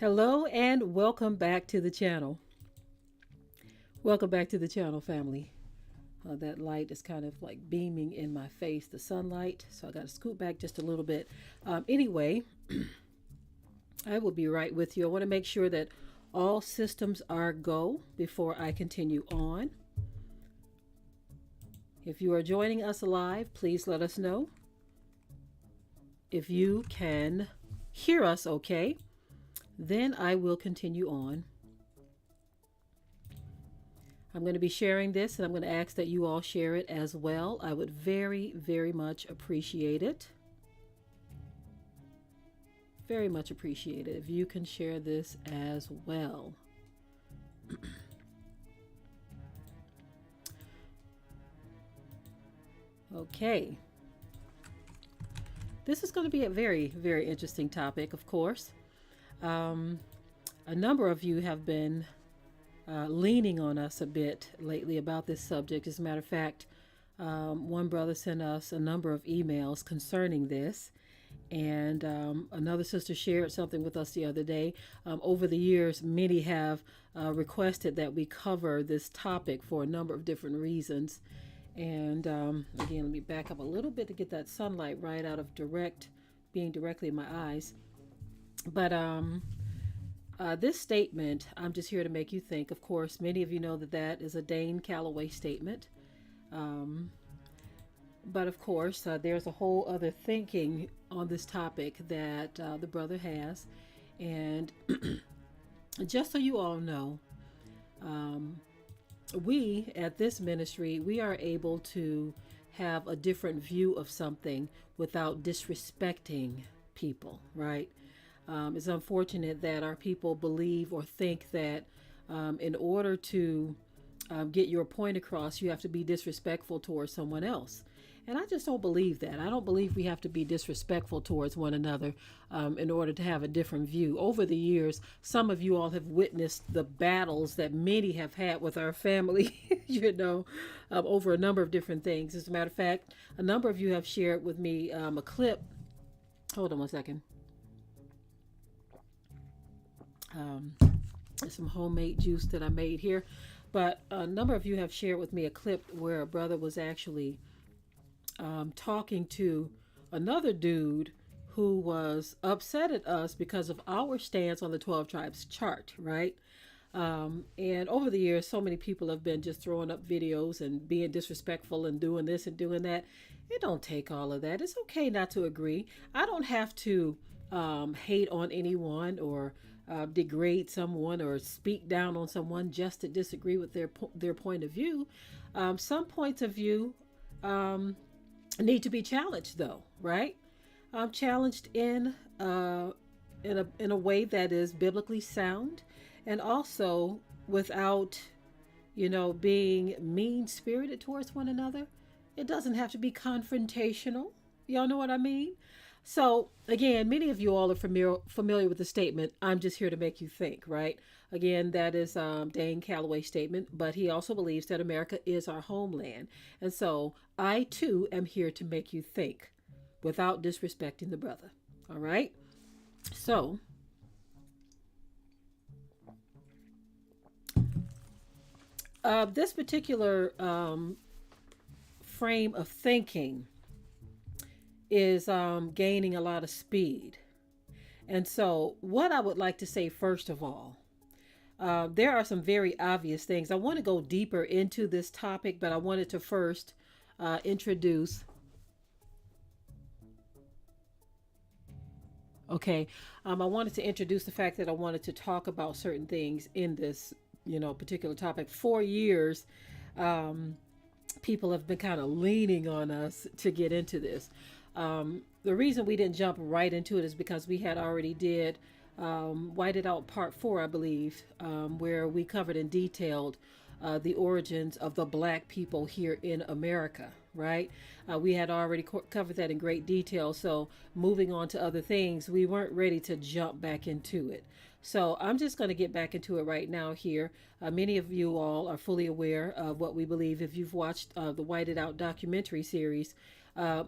Hello and welcome back to the channel. Welcome back to the channel, family. That light is kind of like beaming in my face, the sunlight, so I got to scoot back just a little bit. Anyway, I will be right with you. I want to make sure that all systems are go before I continue on. If you are joining us live, please let us know. If you can hear us okay, then I will continue on. I'm going to be sharing this, and I'm going to ask that you all share it as well. I would very, very much appreciate it. Very much appreciate it if you can share this as well. Okay. This is going to be a very, very interesting topic, of course. A number of you have been leaning on us a bit lately about this subject. As a matter of fact, one brother sent us a number of emails concerning this, and another sister shared something with us the other day. Over the years, many have requested that we cover this topic for a number of different reasons. And again, let me back up a little bit to get that sunlight right out of being directly in my eyes. But this statement, I'm just here to make you think. Of course, many of you know that that is a Dane Calloway statement. But of course, there's a whole other thinking on this topic that the brother has. And just so you all know, we at this ministry, we are able to have a different view of something without disrespecting people, right? It's unfortunate that our people believe or think that in order to get your point across, you have to be disrespectful towards someone else. And I just don't believe that. I don't believe we have to be disrespectful towards one another in order to have a different view. Over the years, some of you all have witnessed the battles that many have had with our family, over a number of different things. As a matter of fact, a number of you have shared with me a clip. Hold on one second. Some homemade juice that I made here. But a number of you have shared with me a clip where a brother was actually talking to another dude who was upset at us because of our stance on the 12 tribes chart, right? And over the years, so many people have been just throwing up videos and being disrespectful and doing this and doing that. It don't take all of that. It's okay not to agree. I don't have to hate on anyone or degrade someone or speak down on someone just to disagree with their point of view. Some points of view need to be challenged, though, right? Challenged in a way that is biblically sound, and also without, being mean-spirited towards one another. It doesn't have to be confrontational. Y'all know what I mean? So again, many of you all are familiar with the statement, "I'm just here to make you think," right? Again, that is Dane Calloway's statement, but he also believes that America is our homeland. And so I too am here to make you think without disrespecting the brother. All right? So this particular frame of thinking is gaining a lot of speed. And so what I would like to say first of all, there are some very obvious things. I want to go deeper into this topic, but I wanted to first introduce. Okay, I wanted to introduce the fact that I wanted to talk about certain things in this, particular topic. For years, people have been kind of leaning on us to get into this. The reason we didn't jump right into it is because we had already did Whited Out Part 4, I believe, where we covered in detail the origins of the black people here in America, right? We had already covered that in great detail. So moving on to other things, we weren't ready to jump back into it. So I'm just going to get back into it right now here. Many of you all are fully aware of what we believe. If you've watched the Whited Out documentary series,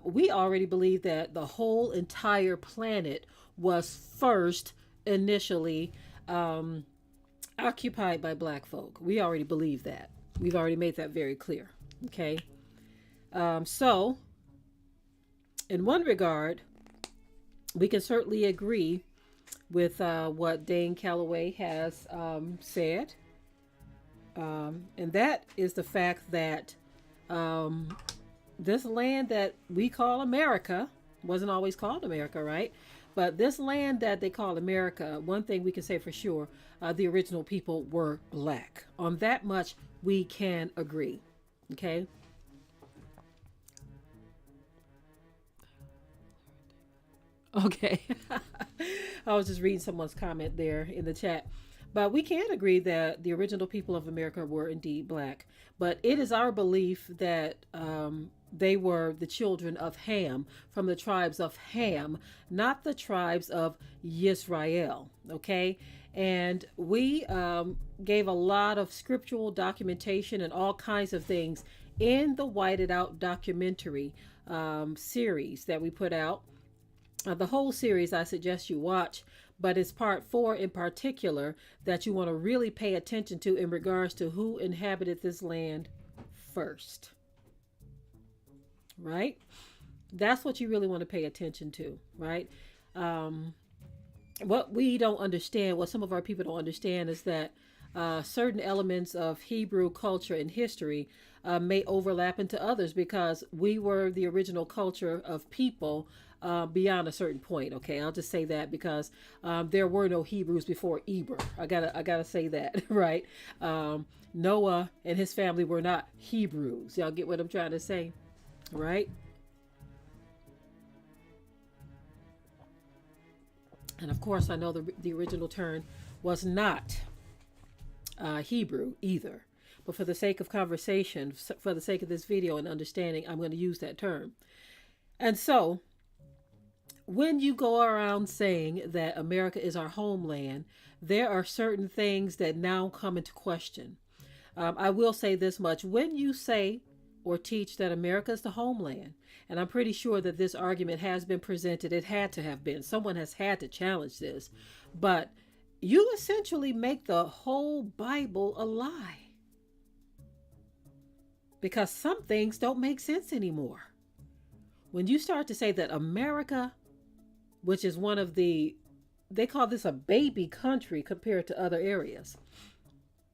we already believe that the whole entire planet was first initially um, occupied by black folk. We already believe that. We've already made that very clear. Okay. So, in one regard, we can certainly agree with what Dane Calloway has said. And that is the fact that this land that we call America wasn't always called America, right? But this land that they call America, one thing we can say for sure, the original people were black. On that much, we can agree. Okay. Okay. I was just reading someone's comment there in the chat. But we can agree that the original people of America were indeed black. But it is our belief that they were the children of Ham, from the tribes of Ham, not the tribes of Yisrael. Okay? And we gave a lot of scriptural documentation and all kinds of things in the Whited Out documentary series that we put out. The whole series I suggest you watch, but it's part 4 in particular that you want to really pay attention to in regards to who inhabited this land first. Right? That's what you really want to pay attention to, right? What we don't understand, what some of our people don't understand, is that certain elements of Hebrew culture and history may overlap into others, because we were the original culture of people beyond a certain point. Okay, I'll just say that because there were no Hebrews before Eber. I gotta say that, right? Noah and his family were not Hebrews. Y'all get what I'm trying to say, right? And of course, I know the original term was not Hebrew either. But for the sake of conversation, for the sake of this video and understanding, I'm going to use that term. And so, when you go around saying that America is our homeland, there are certain things that now come into question. I will say this much. When you say or teach that America is the homeland, and I'm pretty sure that this argument has been presented, it had to have been. Someone has had to challenge this. But you essentially make the whole Bible a lie. Because some things don't make sense anymore. When you start to say that America, which is one of the, they call this a baby country compared to other areas.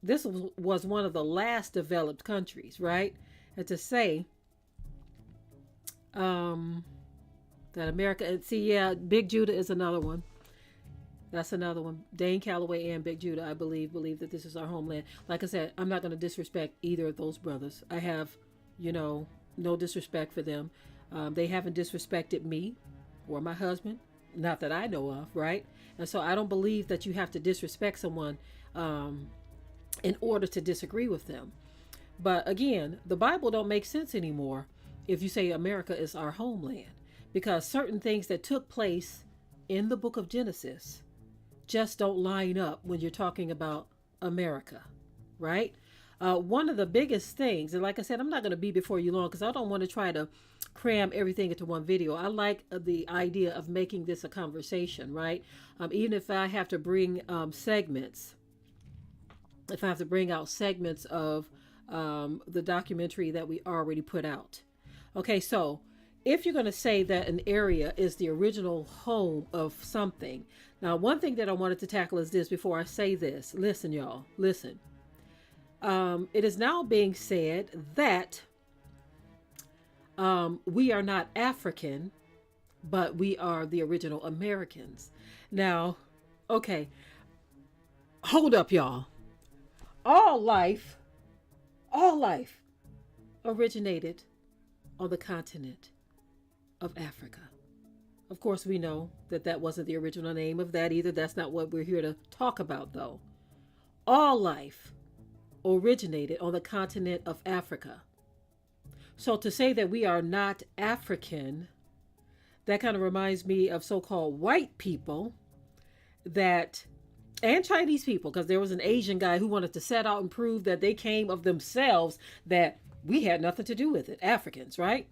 This was one of the last developed countries, right? And to say that America, and see, yeah, Big Judah is another one. That's another one. Dane Calloway and Big Judah, I believe that this is our homeland. Like I said, I'm not going to disrespect either of those brothers. I have, no disrespect for them. They haven't disrespected me or my husband, not that I know of, right? And so I don't believe that you have to disrespect someone in order to disagree with them. But again, the Bible don't make sense anymore if you say America is our homeland, because certain things that took place in the book of Genesis just don't line up when you're talking about America, right? One of the biggest things, and like I said, I'm not going to be before you long because I don't want to try to cram everything into one video. I like the idea of making this a conversation, right? Even if I have to bring segments, if I have to bring out segments of the documentary that we already put out. Okay, so if you're going to say that an area is the original home of something. Now, one thing that I wanted to tackle is this before I say this. Listen, y'all, listen. It is now being said that we are not African, but we are the original Americans. Now, okay, hold up, y'all. All life originated on the continent of Africa. Of course, we know that that wasn't the original name of that either. That's not what we're here to talk about, though. All life originated on the continent of Africa. So to say that we are not African, that kind of reminds me of so-called white people that, and Chinese people, because there was an Asian guy who wanted to set out and prove that they came of themselves, that we had nothing to do with it, Africans, right?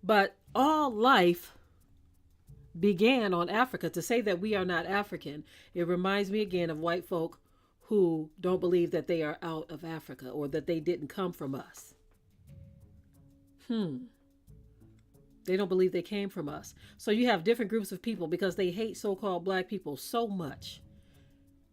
But all life began on Africa. To say that we are not African, it reminds me again of white folk who don't believe that they are out of Africa or that they didn't come from us. They don't believe they came from us. So you have different groups of people because they hate so-called black people so much.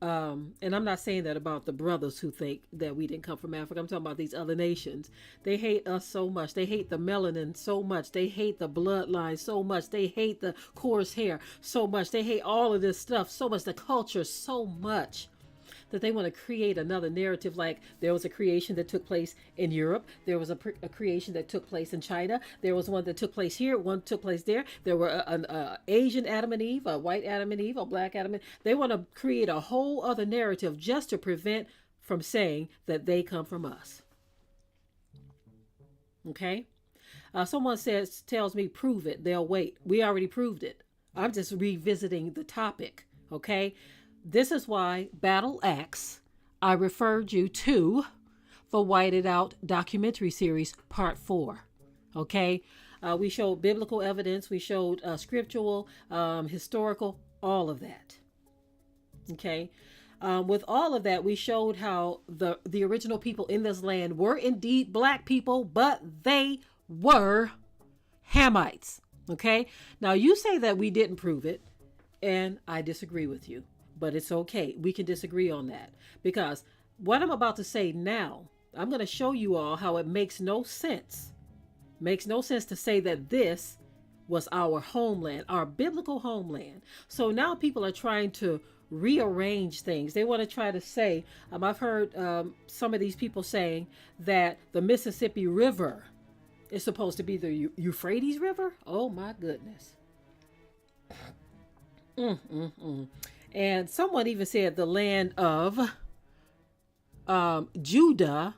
And I'm not saying that about the brothers who think that we didn't come from Africa. I'm talking about these other nations. They hate us so much. They hate the melanin so much. They hate the bloodline so much. They hate the coarse hair so much. They hate all of this stuff so much, the culture so much, that they want to create another narrative. Like there was a creation that took place in Europe. There was a creation that took place in China. There was one that took place here. One took place there. There were an Asian Adam and Eve, a white Adam and Eve, a black Adam and Eve. They want to create a whole other narrative just to prevent from saying that they come from us. Okay? Someone tells me, prove it. They'll wait. We already proved it. I'm just revisiting the topic. Okay? This is why Battle Axe I referred you to the Whited Out documentary series part 4. Okay. We showed biblical evidence. We showed scriptural, historical, all of that. Okay. With all of that, we showed how the original people in this land were indeed black people, but they were Hamites. Okay. Now you say that we didn't prove it, and I disagree with you. But it's okay. We can disagree on that. Because what I'm about to say now, I'm going to show you all how it makes no sense. Makes no sense to say that this was our homeland, our biblical homeland. So now people are trying to rearrange things. They want to try to say, I've heard some of these people saying that the Mississippi River is supposed to be the Euphrates River. Oh my goodness. And someone even said the land of Judah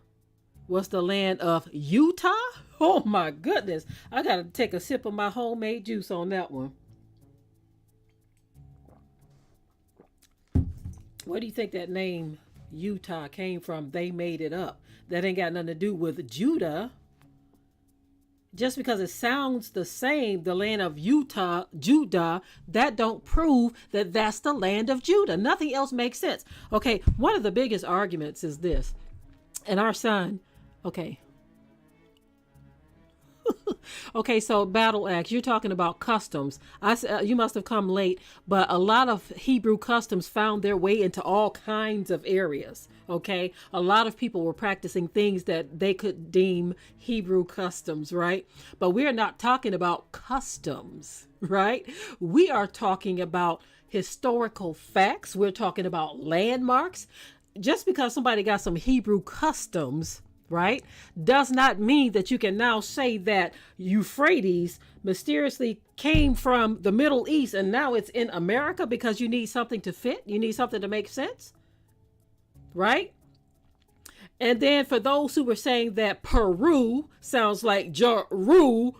was the land of Utah. Oh my goodness. I got to take a sip of my homemade juice on that one. Where do you think that name Utah came from? They made it up. That ain't got nothing to do with Judah. Just because it sounds the same, the land of Utah, Judah, that don't prove that that's the land of Judah. Nothing else makes sense. Okay, one of the biggest arguments is this. And our son, okay. Okay, so Battle Axe, you're talking about customs. You must have come late, but a lot of Hebrew customs found their way into all kinds of areas. Okay, a lot of people were practicing things that they could deem Hebrew customs, right? But we're not talking about customs, right? We are talking about historical facts. We're talking about landmarks. Just because somebody got some Hebrew customs, right, does not mean that you can now say that Euphrates mysteriously came from the Middle East and now it's in America because you need something to fit. You need something to make sense. Right? And then for those who were saying that Peru sounds like Jerusalem.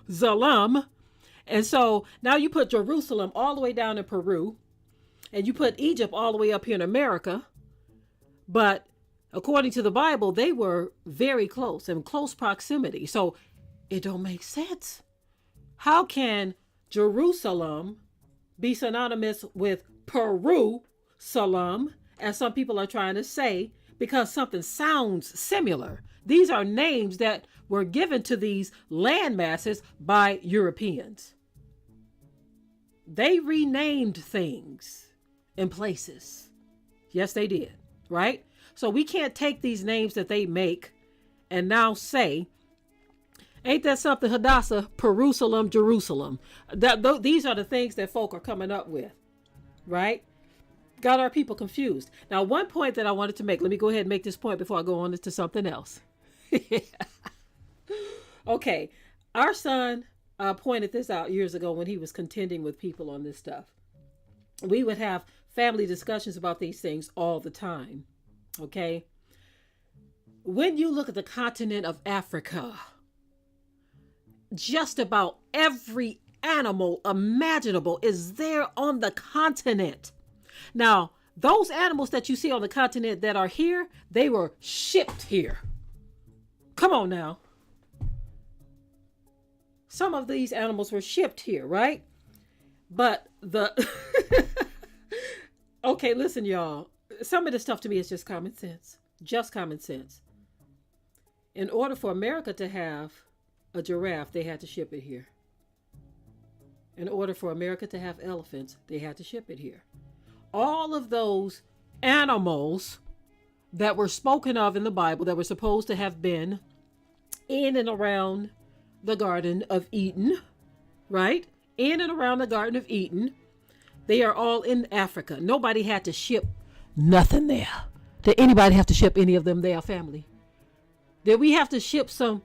And so now you put Jerusalem all the way down in Peru and you put Egypt all the way up here in America. But according to the Bible, they were very close, in close proximity. So it don't make sense. How can Jerusalem be synonymous with Peru, Salam, as some people are trying to say, because something sounds similar? These are names that were given to these land masses by Europeans. They renamed things and places. Yes, they did. Right? So we can't take these names that they make and now say, ain't that something, Hadassah, Perusalem, Jerusalem? These are the things that folk are coming up with, right? Got our people confused. Now, one point that I wanted to make, let me go ahead and make this point before I go on to something else. Okay, our son pointed this out years ago when he was contending with people on this stuff. We would have family discussions about these things all the time. Okay. When you look at the continent of Africa, just about every animal imaginable is there on the continent. Now, those animals that you see on the continent that are here, they were shipped here. Come on now. Some of these animals were shipped here, right? But the okay, listen, y'all. Some of this stuff to me is just common sense. Just common sense. In order for America to have a giraffe, they had to ship it here. In order for America to have elephants, they had to ship it here. All of those animals that were spoken of in the Bible that were supposed to have been in and around the Garden of Eden, right? In and around the Garden of Eden, they are all in Africa. Nobody had to ship nothing there. Did anybody have to ship any of them there, family? Did we have to ship some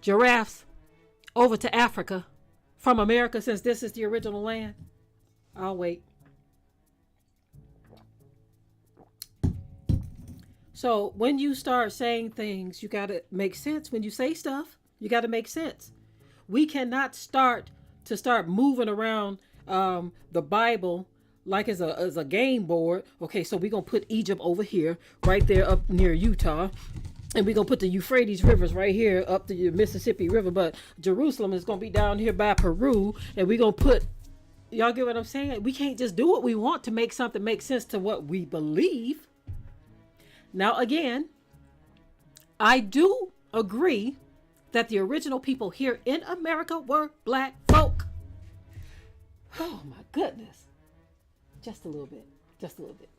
giraffes over to Africa from America since this is the original land? I'll wait. So when you start saying things, you got to make sense. When you say stuff, you got to make sense. We cannot start moving around the Bible like as a game board. Okay, so we're going to put Egypt over here, right there up near Utah. And we're going to put the Euphrates rivers right here up to the Mississippi River. But Jerusalem is going to be down here by Peru. And we're going to put, y'all get what I'm saying? We can't just do what we want to make something make sense to what we believe. Now, again, I do agree that the original people here in America were black folk. Oh, my goodness. Just a little bit. Just a little bit.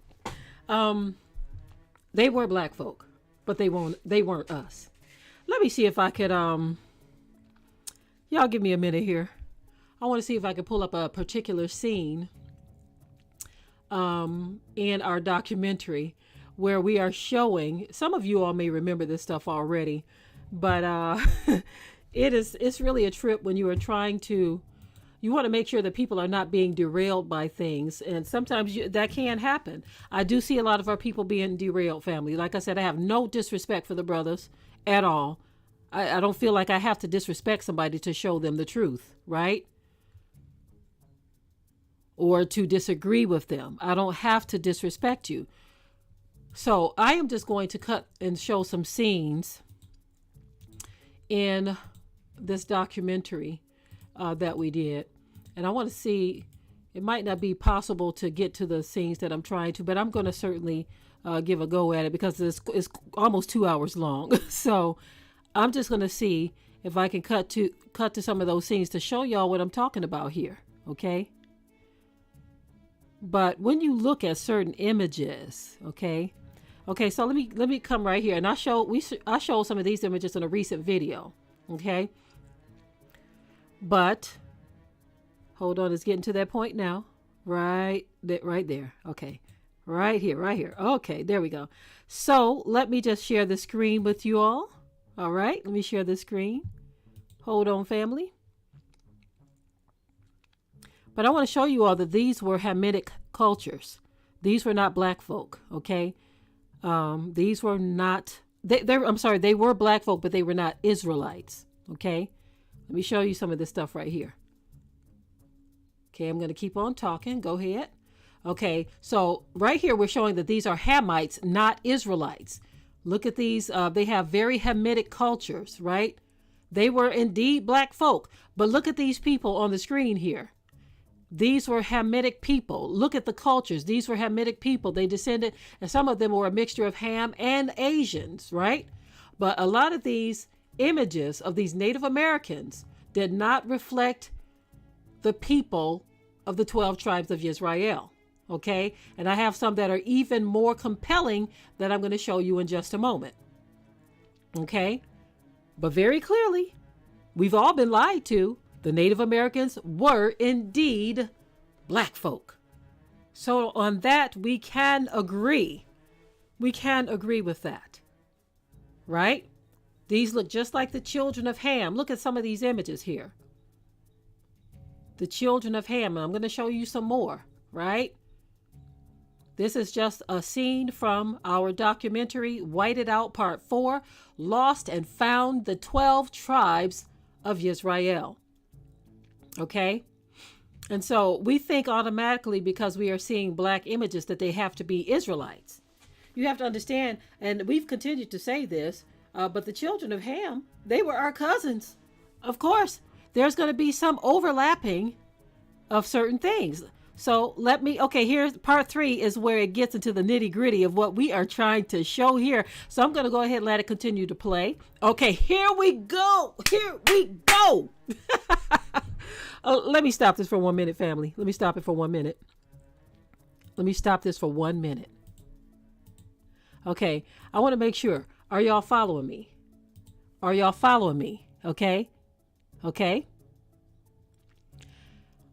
They were black folk, but they weren't us. Let me see if I could, y'all give me a minute here. I want to see if I could pull up a particular scene in our documentary where we are showing, some of you all may remember this stuff already, but it's really a trip when you are trying to, you want to make sure that people are not being derailed by things. And sometimes that can happen. I do see a lot of our people being derailed, family. Like I said, I have no disrespect for the brothers at all. I don't feel like I have to disrespect somebody to show them the truth, right? Or to disagree with them. I don't have to disrespect you. So I am just going to cut and show some scenes in this documentary that we did. And I want to see, it might not be possible to get to the scenes that I'm trying to, but I'm going to certainly give a go at it because it's almost 2 hours long. So I'm just going to see if I can cut to some of those scenes to show y'all what I'm talking about here. Okay. But when you look at certain images, okay, so let me come right here, and I showed some of these images in a recent video, okay. But hold on, it's getting to that point now, right there, okay, right here, okay, there we go. So let me just share the screen with you all. All right, let me share the screen. Hold on, family. But I want to show you all that these were Hamitic cultures. These were not black folk, okay? These were not, they were black folk, but they were not Israelites, okay? Let me show you some of this stuff right here. Okay, I'm going to keep on talking. Go ahead. Okay, so right here we're showing that these are Hamites, not Israelites. Look at these. They have very Hamitic cultures, right? They were indeed black folk. But look at these people on the screen here. These were Hamitic people. Look at the cultures. These were Hamitic people. They descended, and some of them were a mixture of Ham and Asians, right? But a lot of these images of these Native Americans did not reflect the people of the 12 tribes of Israel, okay? And I have some that are even more compelling that I'm going to show you in just a moment, okay? But very clearly, we've all been lied to. The Native Americans were indeed black folk. So on that, we can agree. We can agree with that, right? These look just like the children of Ham. Look at some of these images here. The children of Ham. And I'm going to show you some more, right? This is just a scene from our documentary, Whited Out Part 4, Lost and Found, the 12 Tribes of Israel. Okay? And so we think automatically because we are seeing black images that they have to be Israelites. You have to understand, and we've continued to say this, but the children of Ham, they were our cousins. Of course, there's going to be some overlapping of certain things. So okay, here's part 3 is where it gets into the nitty gritty of what we are trying to show here. So I'm going to go ahead and let it continue to play. Okay, here we go. Here we go. Let me stop this for 1 minute, family. Let me stop it for 1 minute. Let me stop this for 1 minute. Okay, I want to make sure. Are y'all following me? Are y'all following me? Okay. Okay.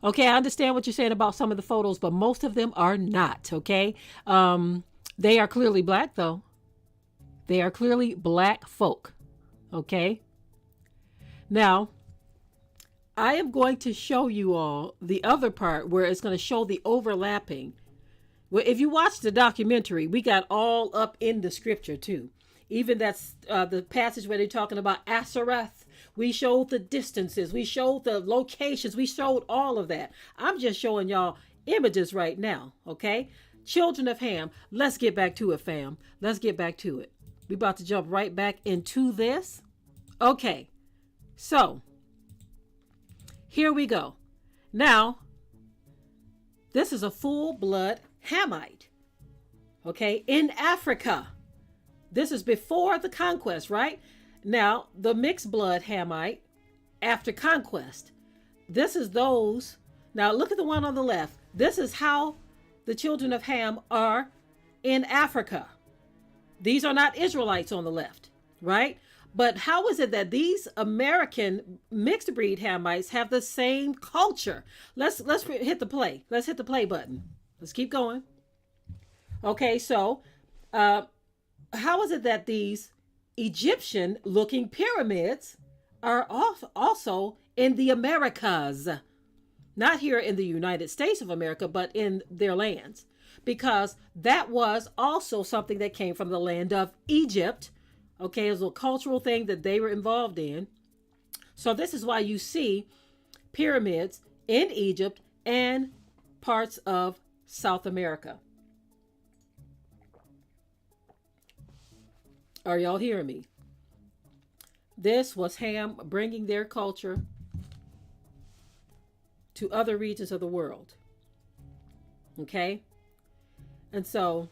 Okay, I understand what you're saying about some of the photos, but most of them are not, okay? They are clearly black, though. They are clearly black folk, okay? Now, I am going to show you all the other part where it's going to show the overlapping. Well, if you watch the documentary, we got all up in the scripture, too. Even that's the passage where they're talking about Ashereth. We showed the distances. We showed the locations. We showed all of that. I'm just showing y'all images right now, okay? Children of Ham. Let's get back to it, fam. Let's get back to it. We're about to jump right back into this. Okay. So, here we go. Now, this is a full-blood Hamite, okay, in Africa. This is before the conquest, right? Now, the mixed blood Hamite after conquest. This is those. Now, look at the one on the left. This is how the children of Ham are in Africa. These are not Israelites on the left, right? But how is it that these American mixed breed Hamites have the same culture? Let's hit the play. Let's hit the play button. Let's keep going. Okay, so how is it that these Egyptian looking pyramids are also in the Americas? Not here in the United States of America, but in their lands. Because that was also something that came from the land of Egypt. Okay, it was a cultural thing that they were involved in. So this is why you see pyramids in Egypt and parts of South America. Are y'all hearing me? This was Ham bringing their culture to other regions of the world. Okay? And so,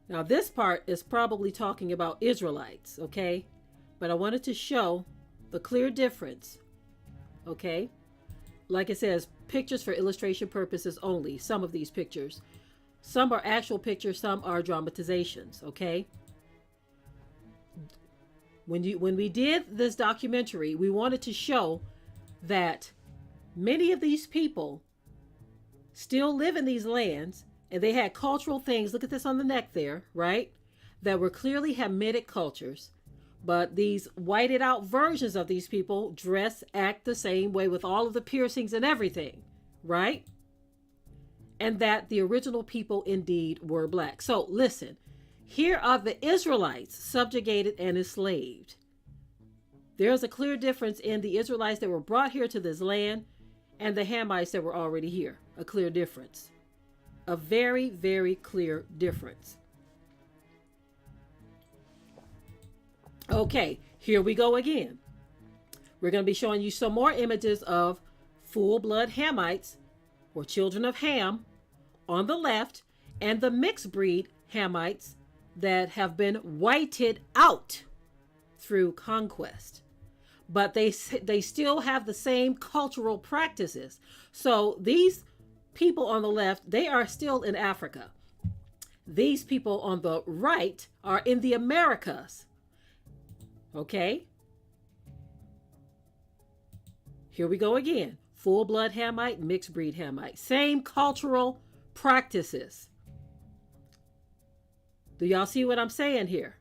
now this part is probably talking about Israelites, okay? But I wanted to show the clear difference, okay? Like it says, pictures for illustration purposes only, some of these pictures. Some are actual pictures, some are dramatizations, okay? When we did this documentary, we wanted to show that many of these people still live in these lands, and they had cultural things, look at this on the neck there, right? That were clearly Hamitic cultures, but these whited out versions of these people dress, act the same way with all of the piercings and everything, right? And that the original people indeed were black. So listen, here are the Israelites subjugated and enslaved. There's a clear difference in the Israelites that were brought here to this land and the Hamites that were already here. A clear difference. A very, very clear difference. Okay, here we go again. We're going to be showing you some more images of full-blood Hamites or children of Ham on the left, and the mixed breed Hamites that have been whited out through conquest. But they still have the same cultural practices. So these people on the left, they are still in Africa. These people on the right are in the Americas. Okay? Here we go again. Full-blood Hamite, mixed breed Hamite. Same cultural practices. Do y'all see what I'm saying here?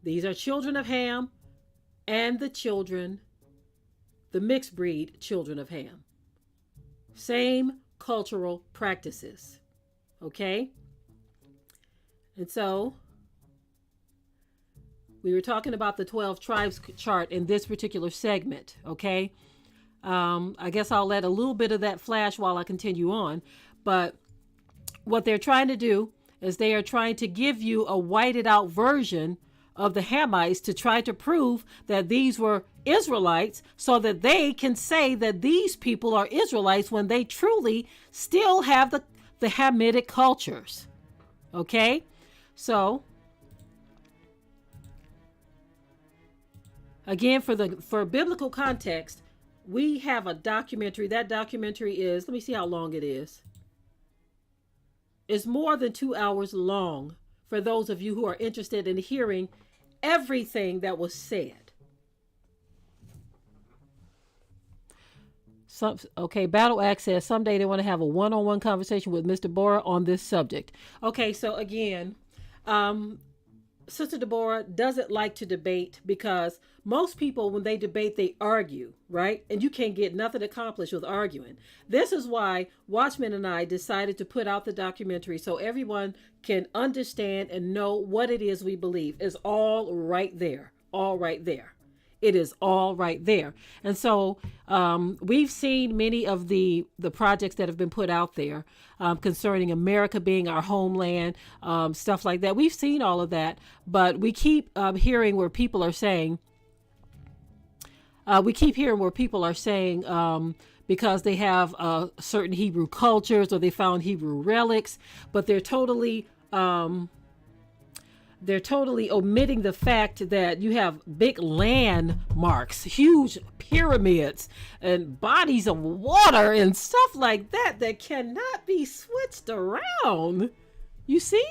These are children of Ham and the mixed breed children of Ham. Same cultural practices. Okay? And so, we were talking about the 12 tribes chart in this particular segment, okay? I guess I'll let a little bit of that flash while I continue on. But what they're trying to do is they are trying to give you a whited out version of the Hamites to try to prove that these were Israelites so that they can say that these people are Israelites when they truly still have the Hamitic cultures. Okay? So, again, for biblical context, we have a documentary. That documentary is, let me see how long it is. It's more than 2 hours long for those of you who are interested in hearing everything that was said. Okay, Battle Axe says someday they want to have a one-on-one conversation with Mr. Bora on this subject. Okay, so again, Sister Deborah doesn't like to debate because most people, when they debate, they argue, right? And you can't get nothing accomplished with arguing. This is why Watchman and I decided to put out the documentary so everyone can understand and know what it is we believe. It's all right there. All right there. It is all right there. And so we've seen many of the projects that have been put out there concerning America being our homeland, stuff like that. We've seen all of that, but we keep hearing where people are saying, because they have certain Hebrew cultures or they found Hebrew relics, but they're totally omitting the fact that you have big landmarks, huge pyramids and bodies of water and stuff like that that cannot be switched around. You see?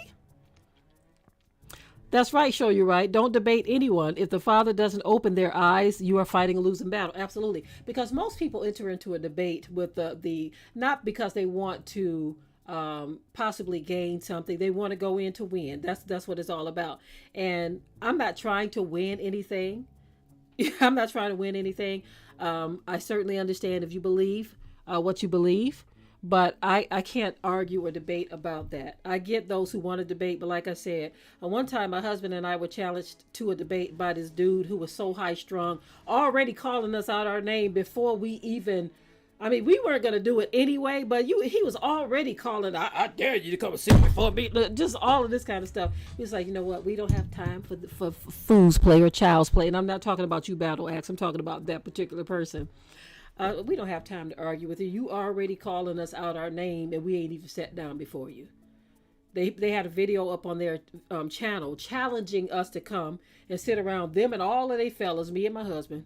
That's right, Show You Right. Don't debate anyone. If the Father doesn't open their eyes, you are fighting a losing battle. Absolutely. Because most people enter into a debate with the not because they want to possibly gain something. They want to go in to win. That's what it's all about. And I'm not trying to win anything. I'm not trying to win anything. I certainly understand if you believe what you believe, but I can't argue or debate about that. I get those who want to debate, but like I said, one time my husband and I were challenged to a debate by this dude who was so high strung, already calling us out our name before we even, I mean, we weren't going to do it anyway, but he was already calling, I dare you to come and sit before me. Just all of this kind of stuff. He was like, you know what? We don't have time for fool's play or child's play. And I'm not talking about you, Battle Axe. I'm talking about that particular person. We don't have time to argue with you. You already calling us out our name and we ain't even sat down before you. They had a video up on their channel challenging us to come and sit around them and all of they fellas, me and my husband,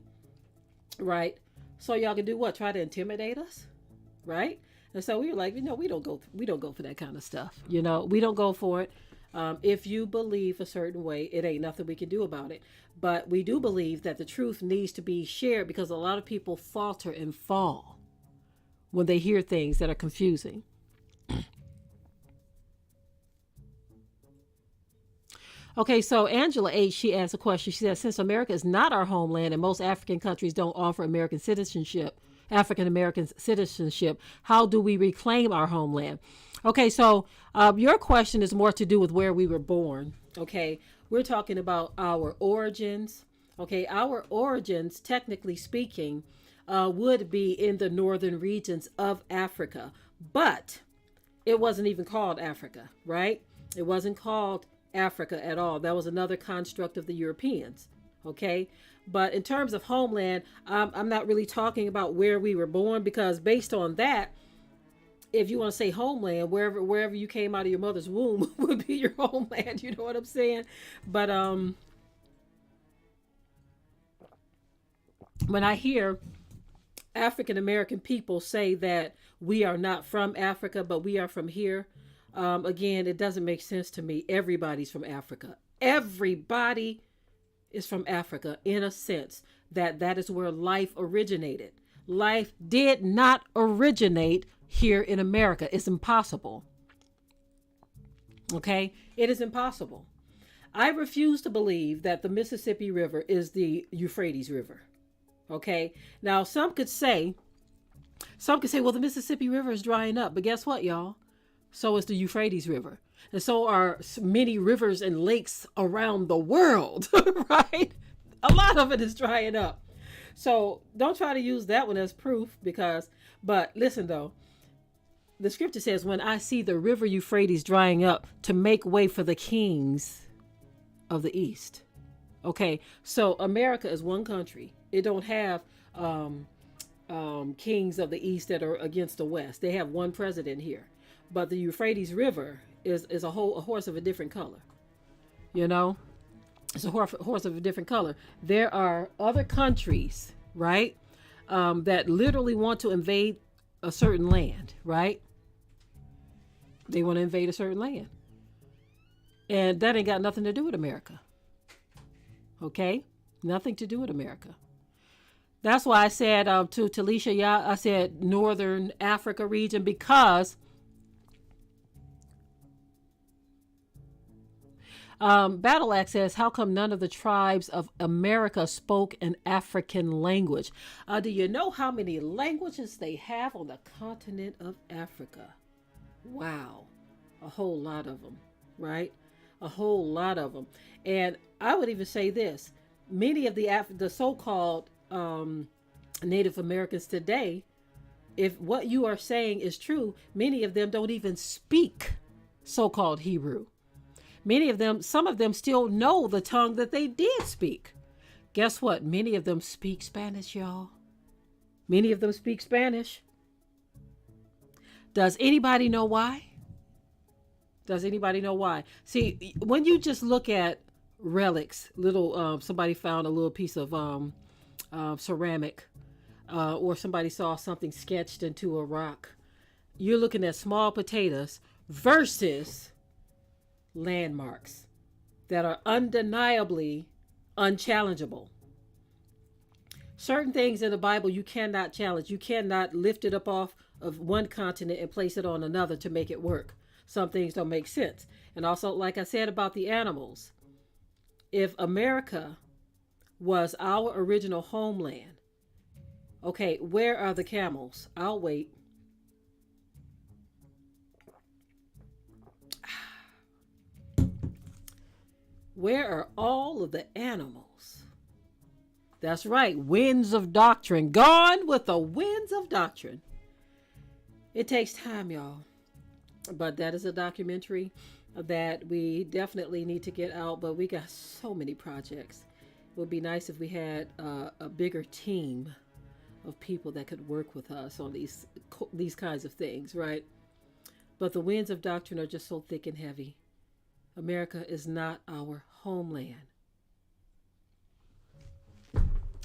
right? So y'all can do what? Try to intimidate us, right? And so we were like, we don't go for that kind of stuff. We don't go for it. If you believe a certain way, it ain't nothing we can do about it. But we do believe that the truth needs to be shared because a lot of people falter and fall when they hear things that are confusing. Okay, so Angela H., she asked a question. She said, since America is not our homeland and most African countries don't offer African American citizenship, how do we reclaim our homeland? Okay, so your question is more to do with where we were born. Okay, we're talking about our origins. Okay, our origins, technically speaking, would be in the northern regions of Africa, but it wasn't even called Africa, right? It wasn't called Africa at all. That was another construct of the Europeans. Okay, but in terms of homeland, I'm not really talking about where we were born because based on that, if you want to say homeland, wherever you came out of your mother's womb would be your homeland. You know what I'm saying? But when I hear African American people say that we are not from Africa, but we are from here, again, it doesn't make sense to me. Everybody's from Africa. Everybody is from Africa in a sense that is where life originated. Life did not originate here in America. It's impossible. Okay? It is impossible. I refuse to believe that the Mississippi River is the Euphrates River. Okay? Now, some could say, well, the Mississippi River is drying up. But guess what, y'all? So is the Euphrates River. And so are many rivers and lakes around the world, right? A lot of it is drying up. So don't try to use that one as proof but listen though, the scripture says, when I see the river Euphrates drying up to make way for the kings of the east. Okay, so America is one country. It don't have kings of the east that are against the west. They have one president here, but the Euphrates River is a horse of a different color. You know, it's a horse of a different color. There are other countries, right, that literally want to invade a certain land, right? They want to invade a certain land, and that ain't got nothing to do with America. Okay, nothing to do with America. That's why I said to Talisha, yeah, I said Northern Africa region, because Battle Axe says, how come none of the tribes of America spoke an African language? Do you know how many languages they have on the continent of Africa? Wow. A whole lot of them, right? A whole lot of them. And I would even say this. Many of the so-called Native Americans today, if what you are saying is true, many of them don't even speak so-called Hebrew. Many of them, some of them still know the tongue that they did speak. Guess what? Many of them speak Spanish, y'all. Many of them speak Spanish. Does anybody know why? Does anybody know why? See, when you just look at relics, little somebody found a little piece of ceramic, or somebody saw something sketched into a rock, you're looking at small potatoes versus landmarks that are undeniably unchallengeable. Certain things in the Bible you cannot challenge. You cannot lift it up off of one continent and place it on another to make it work. Some things don't make sense. And also, like I said about the animals, if America was our original homeland, okay, where are the camels? I'll wait. Where are all of the animals? That's right, winds of doctrine. Gone with the winds of doctrine. It takes time, y'all. But that is a documentary that we definitely need to get out. But we got so many projects. It would be nice if we had a bigger team of people that could work with us on these kinds of things, right? But the winds of doctrine are just so thick and heavy. America is not our homeland.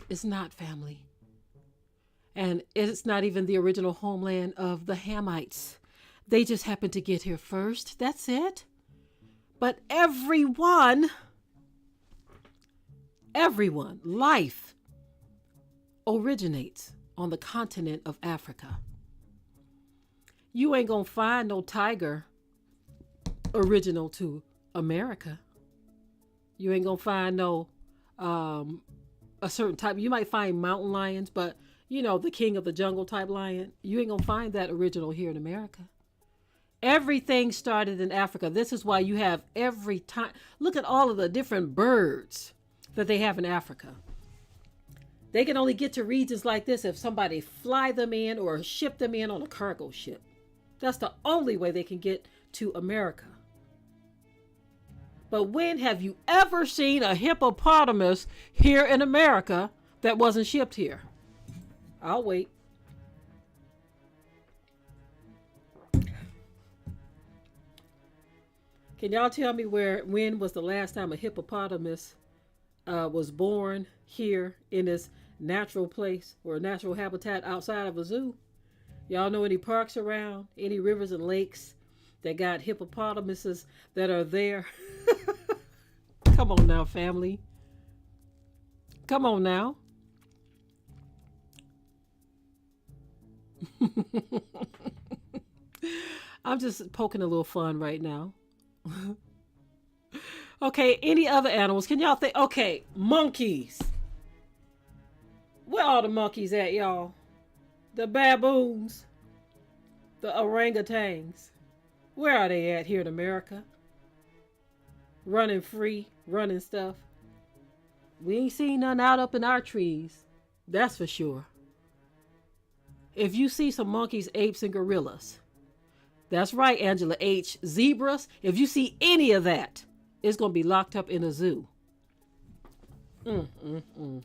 It's not, family. And it's not even the original homeland of the Hamites. They just happened to get here first. That's it. But everyone, life originates on the continent of Africa. You ain't gonna find no tiger original to America. You ain't gonna find no a certain type. You might find mountain lions, but you know, the king of the jungle type lion, you ain't gonna find that original here in America. Everything started in Africa. This is why you have every time. Look at all of the different birds that they have in Africa. They can only get to regions like this if somebody fly them in or ship them in on a cargo ship. That's the only way they can get to America. But when have you ever seen a hippopotamus here in America that wasn't shipped here? I'll wait. Can y'all tell me when was the last time a hippopotamus was born here in this natural place or natural habitat outside of a zoo? Y'all know any parks around, any rivers and lakes that got hippopotamuses that are there? Come on now, family. Come on now. I'm just poking a little fun right now. Okay, any other animals? Can y'all think? Okay, monkeys. Where are the monkeys at, y'all? The baboons. The orangutans. Where are they at here in America? Running free, running stuff. We ain't seen none out up in our trees. That's for sure. If you see some monkeys, apes, and gorillas, that's right, Angela H. Zebras, if you see any of that, it's going to be locked up in a zoo. Mm, mm, mm.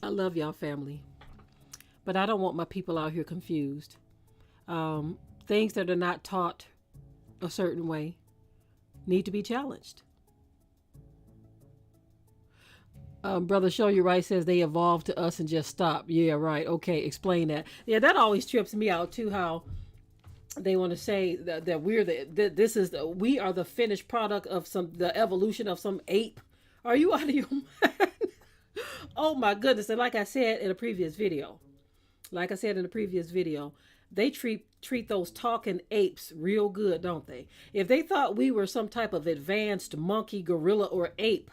I love y'all family, but I don't want my people out here confused. Um, Things that are not taught a certain way need to be challenged. Brother Show You Right says they evolved to us and just stopped. Yeah, right. Okay, explain that. Yeah, that always trips me out too. How they want to say that we're that this is we are the finished product of the evolution of some ape. Are you out of your mind? Oh my goodness! And like I said in the previous video, they treat those talking apes real good, don't they? If they thought we were some type of advanced monkey, gorilla, or ape,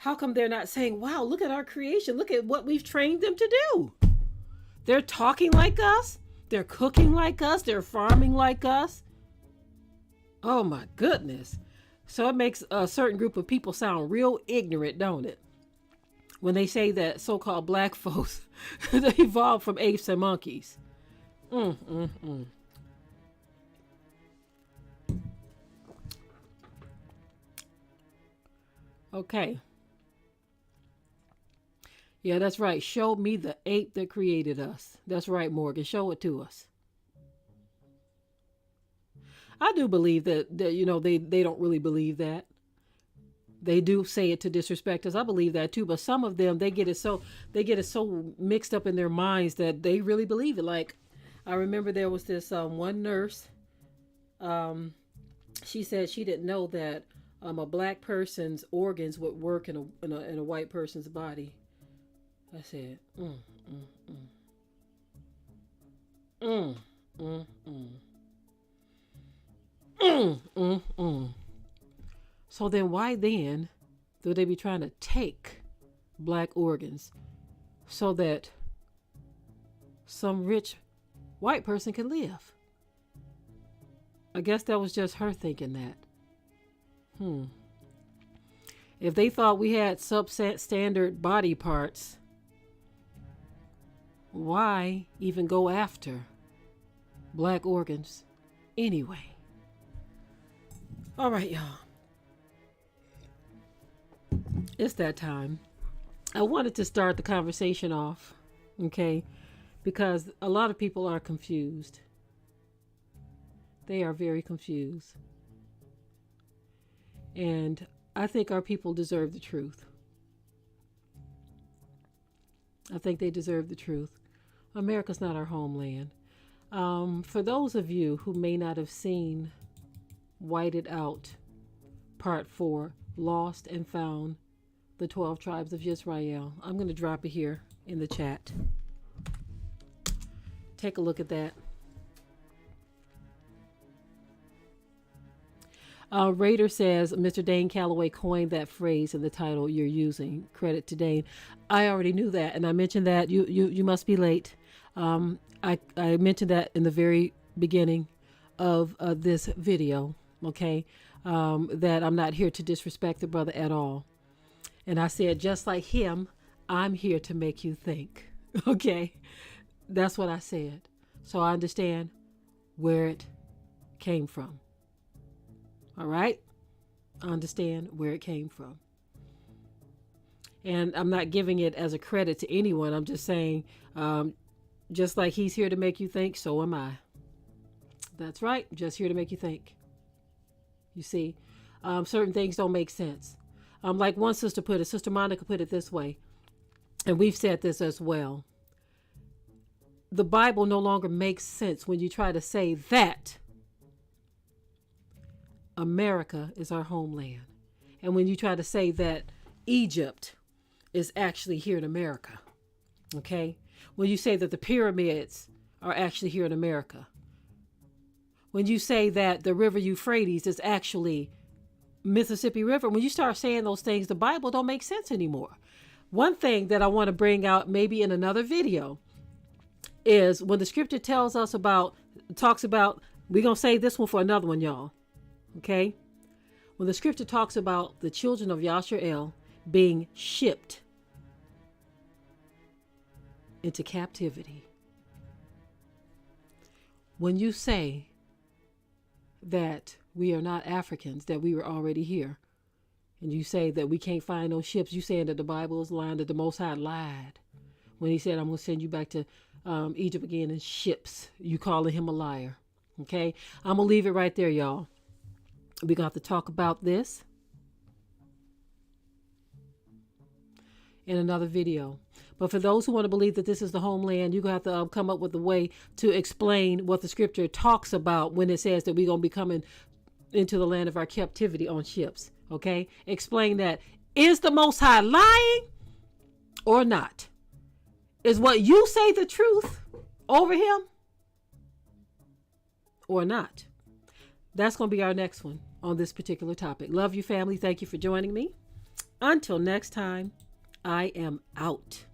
how come they're not saying, wow, look at our creation, look at what we've trained them to do? They're talking like us, they're cooking like us, they're farming like us. Oh my goodness. So it makes a certain group of people sound real ignorant, don't it? When they say that so-called black folks they evolved from apes and monkeys. Mm, mm, mm. Okay. Yeah, that's right. Show me the ape that created us. That's right, Morgan. Show it to us. I do believe that they don't really believe that. They do say it to disrespect us. I believe that too. But some of them they get it so mixed up in their minds that they really believe it. Like I remember there was this one nurse. Um, she said she didn't know that a black person's organs would work in a white person's body. I said, mm, mm, mm, mm, mm. So then why then do they be trying to take black organs so that some rich white person can live? I guess that was just her thinking that. Hmm. If they thought we had substandard body parts, why even go after black organs anyway? All right, y'all. It's that time. I wanted to start the conversation off, okay? Because a lot of people are confused. They are very confused. And I think our people deserve the truth. I think they deserve the truth. America's not our homeland. For those of you who may not have seen Whited Out Part 4, Lost and Found, the 12 Tribes of Israel, I'm going to drop it here in the chat. Take a look at that. Raider says Mr. Dane Calloway coined that phrase in the title you're using. Credit to Dane. I already knew that, and I mentioned that. You must be late. I mentioned that in the very beginning of this video. Okay, that I'm not here to disrespect the brother at all. And I said, just like him, I'm here to make you think. Okay, that's what I said. So I understand where it came from. All right? I understand where it came from. And I'm not giving it as a credit to anyone. I'm just saying, just like he's here to make you think, so am I. That's right. Just here to make you think. You see, certain things don't make sense. Like one sister put it, Sister Monica put it this way, and we've said this as well. The Bible no longer makes sense when you try to say that America is our homeland. And when you try to say that Egypt is actually here in America, okay? When you say that the pyramids are actually here in America. When you say that the river Euphrates is actually Mississippi River, when you start saying those things, the Bible don't make sense anymore. One thing that I want to bring out maybe in another video is when the scripture talks about, we're going to save this one for another one, y'all. Okay, when the scripture talks about the children of Yasharel being shipped into captivity, when you say that we are not Africans, that we were already here, and you say that we can't find no ships, you saying that the Bible is lying, that the Most High lied when he said, I'm going to send you back to Egypt again in ships. You calling him a liar. Okay. I'm going to leave it right there, y'all. We're going to have to talk about this in another video. But for those who want to believe that this is the homeland, you're going to have to come up with a way to explain what the scripture talks about when it says that we're going to be coming into the land of our captivity on ships. Okay. Explain that. Is the Most High lying or not? Is what you say the truth over him or not? That's going to be our next one on this particular topic. Love you, family. Thank you for joining me. Until next time, I am out.